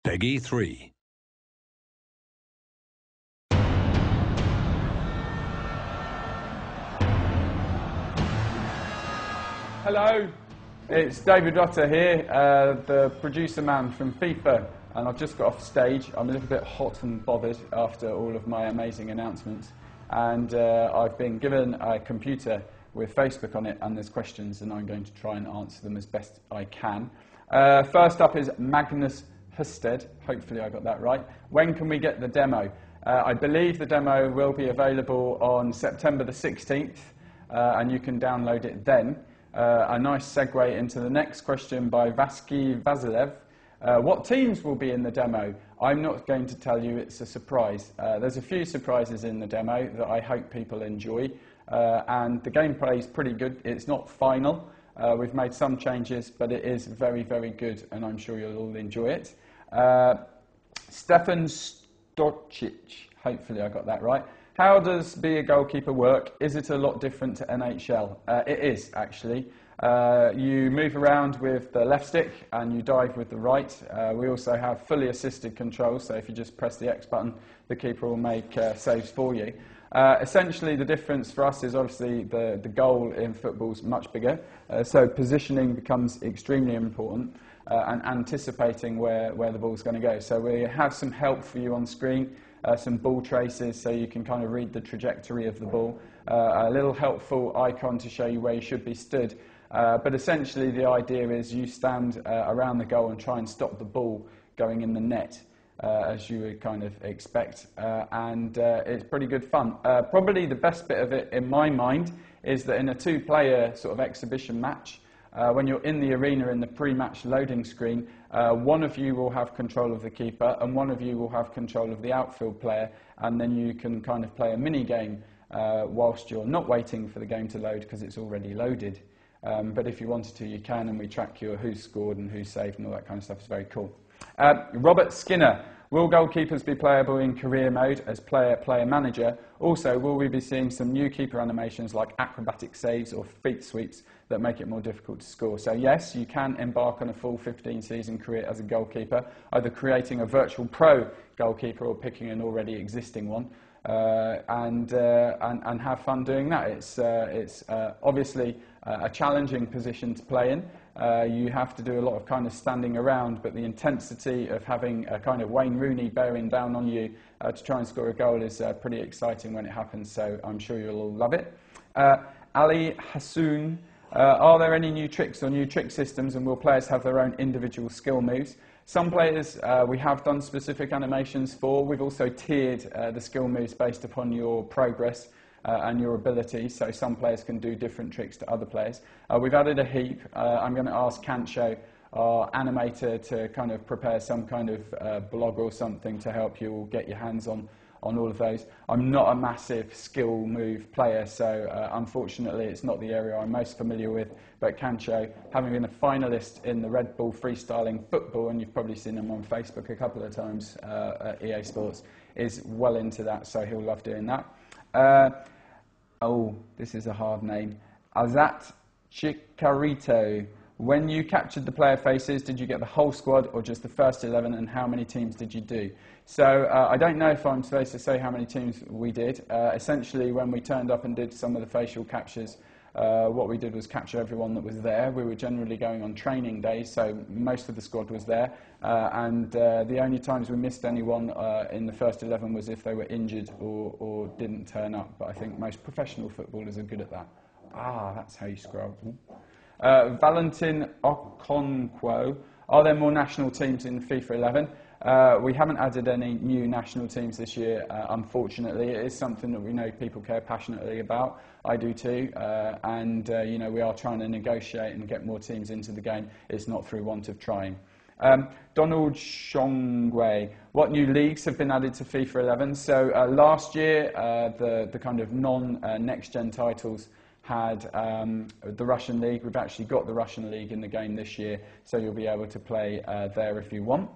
Peggy 3. Hello, it's David Rutter here, the producer man from FIFA, and I've just got off stage. I'm a little bit hot and bothered after all of my amazing announcements, and I've been given a computer with Facebook on it, and there's questions, and I'm going to try and answer them as best I can. First up is Magnus Husted. Hopefully I got that right. When can we get the demo? I believe the demo will be available on September the 16th, and you can download it then. A nice segue into the next question by Vasky Vasilev. What teams will be in the demo? I'm not going to tell you, it's a surprise. There's a few surprises in the demo that I hope people enjoy, and the gameplay is pretty good. It's not final. We've made some changes, but it is very, very good, and I'm sure you'll all enjoy it. Stefan Storcic, hopefully I got that right. How does be a goalkeeper work? Is it a lot different to NHL? It is, actually. You move around with the left stick and you dive with the right. We also have fully assisted controls, so if you just press the X button, the keeper will make saves for you. Essentially, the difference for us is obviously the goal in football is much bigger, so positioning becomes extremely important, and anticipating where the ball's going to go. So we have some help for you on screen. Some ball traces so you can kind of read the trajectory of the ball, a little helpful icon to show you where you should be stood, but essentially the idea is you stand around the goal and try and stop the ball going in the net, as you would kind of expect, and it's pretty good fun. Probably the best bit of it in my mind is that in a two-player sort of exhibition match, when you're in the arena in the pre-match loading screen, one of you will have control of the keeper and one of you will have control of the outfield player, and then you can kind of play a mini game whilst you're not waiting for the game to load because it's already loaded. But if you wanted to, you can, and we track you who's scored and who's saved and all that kind of stuff. It's very cool. Robert Skinner. Will goalkeepers be playable in career mode as player manager? Also, will we be seeing some new keeper animations like acrobatic saves or feet sweeps that make it more difficult to score? So yes, you can embark on a full 15-season career as a goalkeeper, either creating a virtual pro goalkeeper or picking an already existing one, and have fun doing that. It's obviously a challenging position to play in. You have to do a lot of kind of standing around, but the intensity of having a kind of Wayne Rooney bearing down on you to try and score a goal is pretty exciting when it happens, so I'm sure you'll all love it. Ali Hassoun, are there any new tricks or new trick systems, and will players have their own individual skill moves? Some players we have done specific animations for. We've also tiered the skill moves based upon your progress and your ability, so some players can do different tricks to other players. We've added a heap. I'm going to ask Cancho, our animator, to kind of prepare some kind of blog or something to help you all get your hands on all of those. I'm not a massive skill move player, so unfortunately it's not the area I'm most familiar with, but Cancho, having been a finalist in the Red Bull freestyling football, and you've probably seen him on Facebook a couple of times at EA Sports, is well into that, so he'll love doing that. Oh, this is a hard name. Azat Chikarito. When you captured the player faces, did you get the whole squad or just the first 11, and how many teams did you do? So I don't know if I'm supposed to say how many teams we did. Essentially, when we turned up and did some of the facial captures, what we did was capture everyone that was there. We were generally going on training days, so most of the squad was there, and the only times we missed anyone in the first 11 was if they were injured or didn't turn up, but I think most professional footballers are good at that. That's how you scroll. Valentin Okonkwo, are there more national teams in FIFA 11? We haven't added any new national teams this year, unfortunately. It is something that we know people care passionately about. I do too, and you know, we are trying to negotiate and get more teams into the game. It's not through want of trying. Donald Shongwei, what new leagues have been added to FIFA 11? So last year, the kind of non-next-gen titles had the Russian League. We've actually got the Russian League in the game this year, so you'll be able to play there if you want.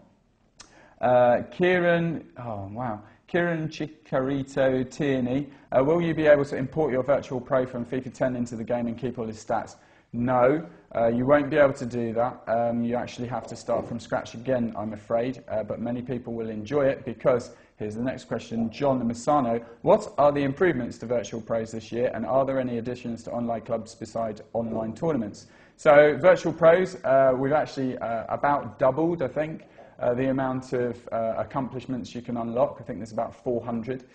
Kieran Chikarito Tierney, will you be able to import your virtual pro from FIFA 10 into the game and keep all his stats? No, You won't be able to do that. You actually have to start from scratch again, I'm afraid, but many people will enjoy it because, here's the next question, John Misano, what are the improvements to Virtual Pros this year, and are there any additions to online clubs besides online tournaments? So Virtual Pros, we've actually about doubled, I think, the amount of accomplishments you can unlock. I think there's about 400,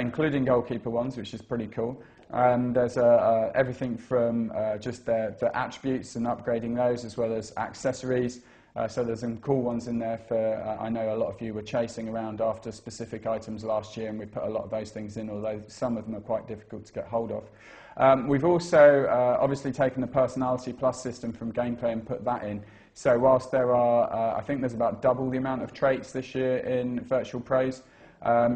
including goalkeeper ones, which is pretty cool. And there's everything from just the attributes and upgrading those, as well as accessories. So there's some cool ones in there for, I know a lot of you were chasing around after specific items last year, and we put a lot of those things in, although some of them are quite difficult to get hold of. We've also obviously taken the Personality Plus system from Gameplay and put that in. So whilst there are, I think there's about double the amount of traits this year in Virtual Pros,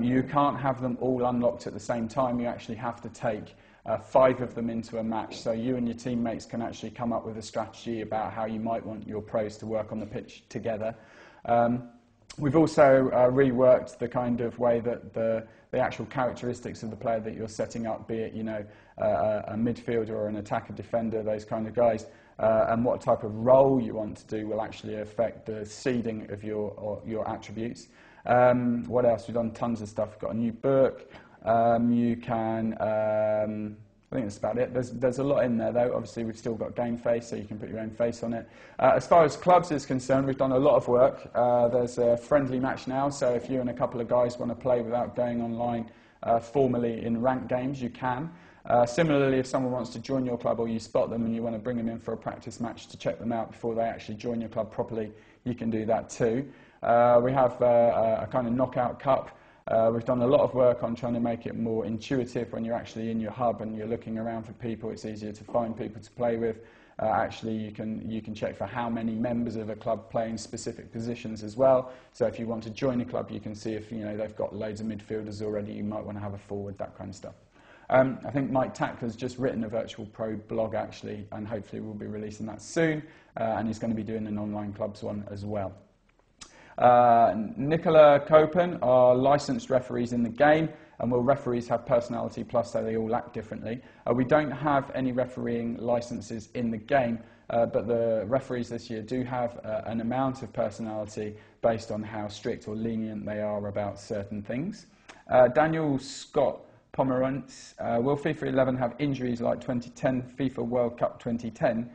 you can't have them all unlocked at the same time. You actually have to take 5 of them into a match, so you and your teammates can actually come up with a strategy about how you might want your pros to work on the pitch together. We've also reworked the kind of way that the actual characteristics of the player that you're setting up, be it, you know, a midfielder or an attacker, defender, those kind of guys, and what type of role you want to do will actually affect the seeding of your attributes. What else? We've done tons of stuff. We've got a new book. You can, I think that's about it. There's a lot in there though. Obviously we've still got game face, so you can put your own face on it. As far as clubs is concerned, we've done a lot of work. There's a friendly match now, so if you and a couple of guys want to play without going online formally in ranked games, you can. Similarly, if someone wants to join your club or you spot them and you want to bring them in for a practice match to check them out before they actually join your club properly, you can do that too. We have a kind of knockout cup. We've done a lot of work on trying to make it more intuitive when you're actually in your hub and you're looking around for people. It's easier to find people to play with. Actually, you can check for how many members of a club play in specific positions as well. So if you want to join a club, you can see if they've got loads of midfielders already. You might want to have a forward, that kind of stuff. I think Mike Tackler's just written a Virtual Pro blog actually, and hopefully we'll be releasing that soon. And he's going to be doing an online clubs one as well. Nicola Copen are licensed referees in the game, and will referees have Personality Plus so they all act differently? We don't have any refereeing licenses in the game, but the referees this year do have an amount of personality based on how strict or lenient they are about certain things. Daniel Scott Pomerantz, will FIFA 11 have injuries like 2010 FIFA World Cup 2010?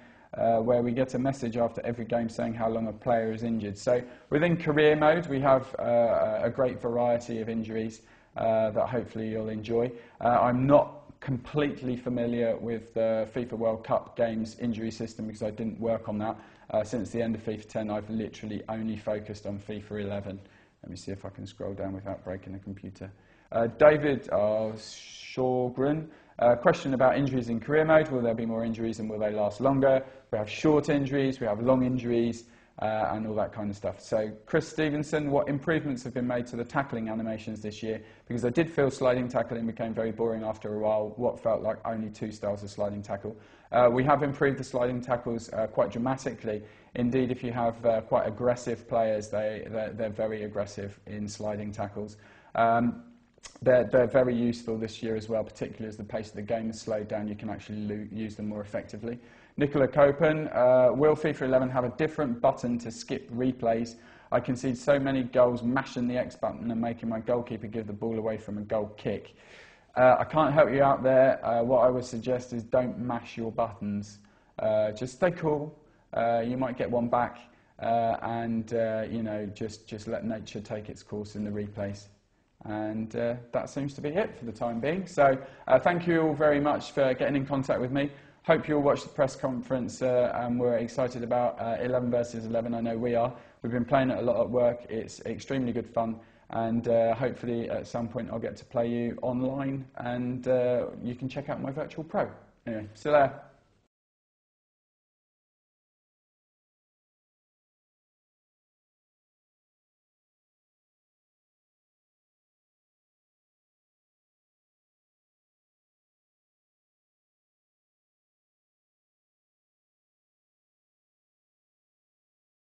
Where we get a message after every game saying how long a player is injured. So within career mode, we have a great variety of injuries that hopefully you'll enjoy. I'm not completely familiar with the FIFA World Cup games injury system because I didn't work on that. Since the end of FIFA 10, I've literally only focused on FIFA 11. Let me see if I can scroll down without breaking the computer. David Shawgren. Question about injuries in career mode. Will there be more injuries and will they last longer? We have short injuries, we have long injuries, and all that kind of stuff. So Chris Stevenson, what improvements have been made to the tackling animations this year? Because I did feel sliding tackling became very boring after a while, what felt like only 2 styles of sliding tackle. We have improved the sliding tackles quite dramatically. Indeed, if you have quite aggressive players, they're very aggressive in sliding tackles. They're very useful this year as well, particularly as the pace of the game is slowed down. You can actually use them more effectively. Nicola Copen, will FIFA 11 have a different button to skip replays? I concede so many goals mashing the X button and making my goalkeeper give the ball away from a goal kick. I can't help you out there. What I would suggest is don't mash your buttons. Just stay cool. You might get one back, and just let nature take its course in the replays. And that seems to be it for the time being. So thank you all very much for getting in contact with me. Hope you'll watch the press conference, and we're excited about 11 versus 11. I know we are. We've been playing it a lot at work. It's extremely good fun, and hopefully at some point I'll get to play you online, and you can check out my Virtual Pro. Anyway, see you there.